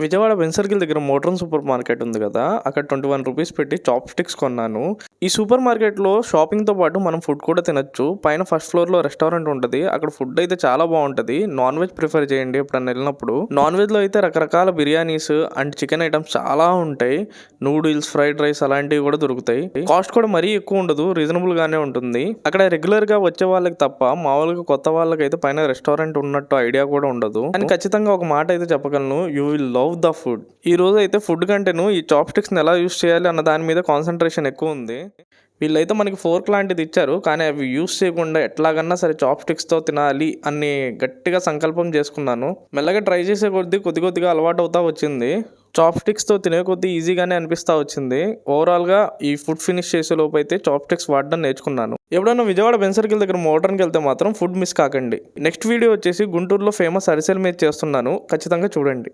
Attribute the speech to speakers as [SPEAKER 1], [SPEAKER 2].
[SPEAKER 1] Vijayawada Ben circle దగ్గర modern super market ఉంది కదా, అక్కడ 21 రూపీస్ పెట్టి చాప్ స్టిక్స్ కొన్నాను. ఈ సూపర్ మార్కెట్లో షాపింగ్తో పాటు మనం ఫుడ్ కూడా తినొచ్చు. పైన ఫస్ట్ ఫ్లోర్లో రెస్టారెంట్ ఉంటుంది. అక్కడ ఫుడ్ అయితే చాలా బాగుంటుంది. నాన్ వెజ్ ప్రిఫర్ చేయండి ఎప్పుడన్నా వెళ్ళినప్పుడు. నాన్ వెజ్లో అయితే రకరకాల బిర్యానీస్ అండ్ చికెన్ ఐటమ్స్ చాలా ఉంటాయి. నూడిల్స్, ఫ్రైడ్ రైస్ అలాంటివి కూడా దొరుకుతాయి. కాస్ట్ కూడా మరీ ఎక్కువ ఉండదు, రీజనబుల్ గానే ఉంటుంది. అక్కడ రెగ్యులర్ గా వచ్చే వాళ్ళకి తప్ప మామూలుగా కొత్త వాళ్ళకి అయితే పైన రెస్టారెంట్ ఉన్నట్టు ఐడియా కూడా ఉండదు. కానీ ఖచ్చితంగా ఒక మాట అయితే చెప్పగలను, you will love the food. ఈ రోజు అయితే ఫుడ్ కంటేను ఈ చాప్ స్టిక్స్ ఎలా యూస్ చేయాలి అన్న దాని మీద కాన్సన్ట్రేషన్ ఎక్కువ ఉంది. వీళ్ళైతే మనకి ఫోర్క్ లాంటిది ఇచ్చారు, కానీ అవి యూస్ చేయకుండా ఎట్లాగన్నా సరే చాప్ స్టిక్స్తో తినాలి అని గట్టిగా సంకల్పం చేసుకున్నాను. మెల్లగా ట్రై చేసే కొద్ది కొద్దిగా అలవాటు అవుతా వచ్చింది. చాప్ స్టిక్స్తో తినే కొద్దీ ఈజీగానే అనిపిస్తూ వచ్చింది. ఓవరాల్గా ఈ ఫుడ్ ఫినిష్ చేసే లోపు అయితే చాప్ స్టిక్స్ వాడడం నేర్చుకున్నాను. ఎప్పుడైనా విజయవాడ బెన్ సర్కిల్ దగ్గర మోడర్న్కి వెళ్తే మాత్రం ఫుడ్ మిస్ కాకండి. నెక్స్ట్ వీడియో వచ్చేసి గుంటూరులో ఫేమస్ అరిసెల మీద చేస్తున్నాను, ఖచ్చితంగా చూడండి.